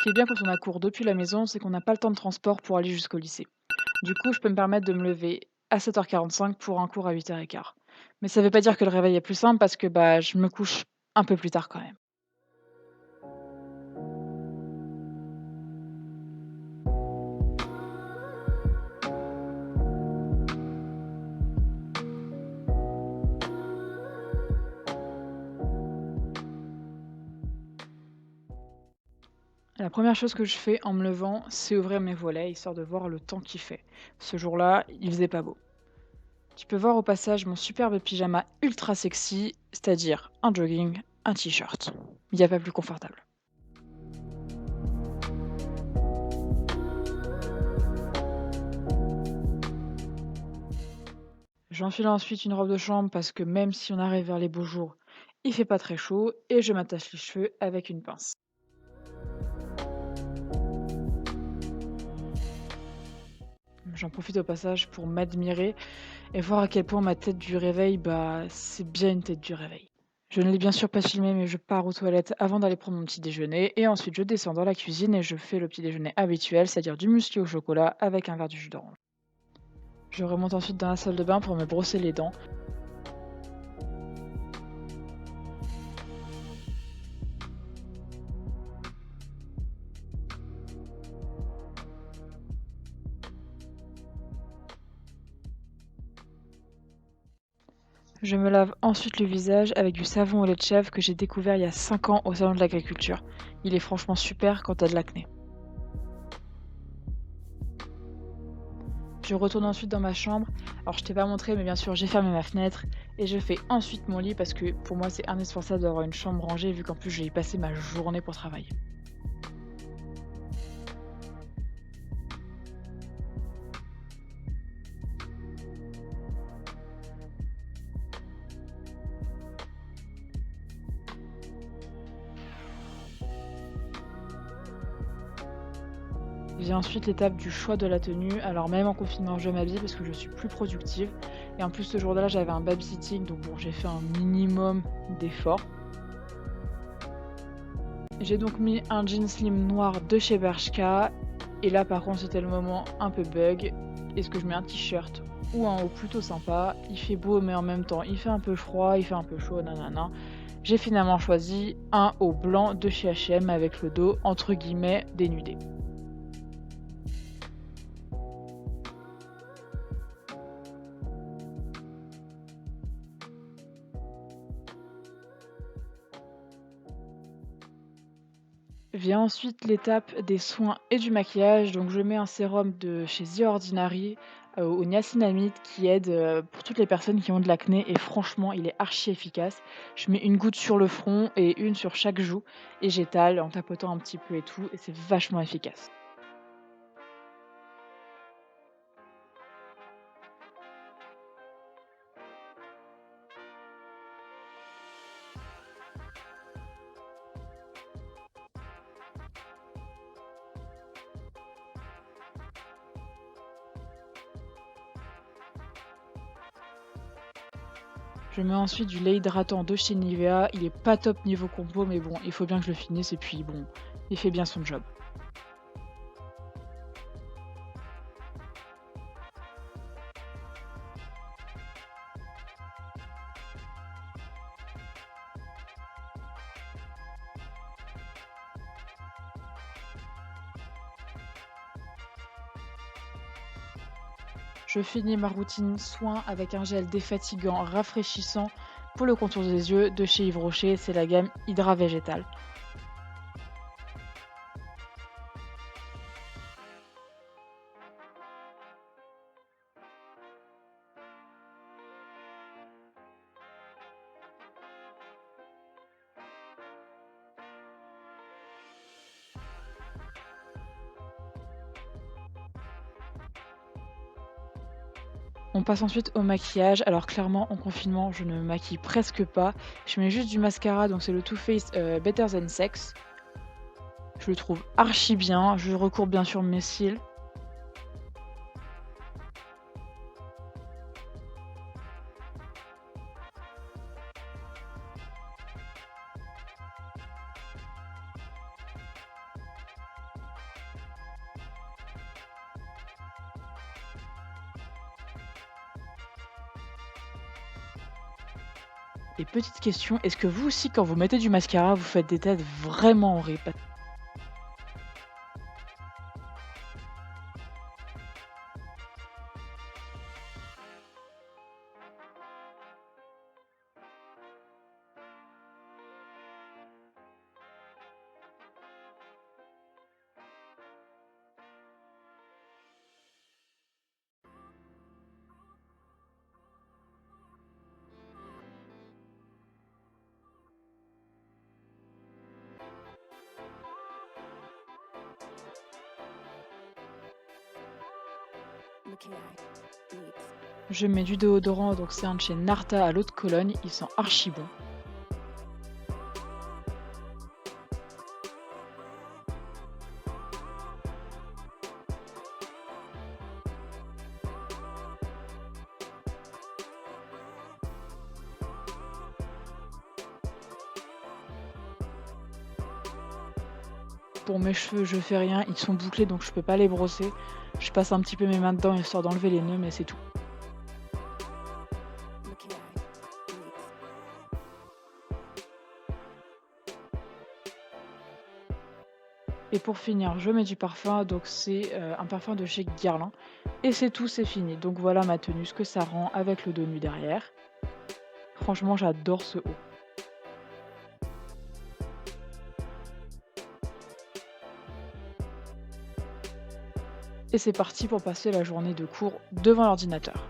qui est bien quand on a cours depuis la maison, c'est qu'on n'a pas le temps de transport pour aller jusqu'au lycée. Du coup, je peux me permettre de me lever à 7h45 pour un cours à 8h15. Mais ça veut pas dire que le réveil est plus simple parce que bah, je me couche un peu plus tard quand même. La première chose que je fais en me levant, c'est ouvrir mes volets, histoire de voir le temps qu'il fait. Ce jour-là, il faisait pas beau. Tu peux voir au passage mon superbe pyjama ultra sexy, c'est-à-dire un jogging, un t-shirt. Il n'y a pas plus confortable. J'enfile ensuite une robe de chambre parce que même si on arrive vers les beaux jours, il fait pas très chaud et je m'attache les cheveux avec une pince. J'en profite au passage pour m'admirer et voir à quel point ma tête du réveil, bah, c'est bien une tête du réveil. Je ne l'ai bien sûr pas filmé, mais je pars aux toilettes avant d'aller prendre mon petit déjeuner et ensuite je descends dans la cuisine et je fais le petit déjeuner habituel, c'est-à-dire du muesli au chocolat avec un verre de jus d'orange. Je remonte ensuite dans la salle de bain pour me brosser les dents. Je me lave ensuite le visage avec du savon au lait de chèvre que j'ai découvert il y a 5 ans au salon de l'agriculture. Il est franchement super quand t'as de l'acné. Je retourne ensuite dans ma chambre. Alors je t'ai pas montré, mais bien sûr j'ai fermé ma fenêtre et je fais ensuite mon lit parce que pour moi c'est indispensable d'avoir une chambre rangée vu qu'en plus j'ai y passé ma journée pour travailler. Vient ensuite l'étape du choix de la tenue. Alors même en confinement je m'habille parce que je suis plus productive. Et en plus ce jour-là j'avais un babysitting donc bon j'ai fait un minimum d'efforts. J'ai donc mis un jean slim noir de chez Bershka. Et là par contre c'était le moment un peu bug. Est-ce que je mets un t-shirt ou un haut plutôt sympa? Il fait beau mais en même temps il fait un peu froid, il fait un peu chaud, nanana. J'ai finalement choisi un haut blanc de chez H&M avec le dos entre guillemets dénudé. Vient ensuite l'étape des soins et du maquillage. Donc je mets un sérum de chez The Ordinary, au niacinamide qui aide, pour toutes les personnes qui ont de l'acné et franchement il est archi efficace. Je mets une goutte sur le front et une sur chaque joue et j'étale en tapotant un petit peu et tout et c'est vachement efficace. Je mets ensuite du lait hydratant de chez Nivea. Il est pas top niveau compo mais bon, il faut bien que je le finisse et puis bon, il fait bien son job. Je finis ma routine soin avec un gel défatigant rafraîchissant pour le contour des yeux de chez Yves Rocher, c'est la gamme Hydra Végétal. On passe ensuite au maquillage. Alors clairement en confinement, je ne me maquille presque pas. Je mets juste du mascara, donc c'est le Too Faced Better Than Sex. Je le trouve archi bien. Je recourbe bien sûr mes cils. Et petite question, est-ce que vous aussi, quand vous mettez du mascara, vous faites des têtes vraiment horribles? Je mets du déodorant, donc c'est un de chez Narta à l'eau de Cologne, il sent archi bon. Pour mes cheveux, je fais rien, ils sont bouclés donc je peux pas les brosser. Je passe un petit peu mes mains dedans histoire d'enlever les nœuds, mais c'est tout. Et pour finir, je mets du parfum, donc c'est un parfum de chez Guerlain. Et c'est tout, c'est fini. Donc voilà ma tenue, ce que ça rend avec le dos nu derrière. Franchement, j'adore ce haut. Et c'est parti pour passer la journée de cours devant l'ordinateur.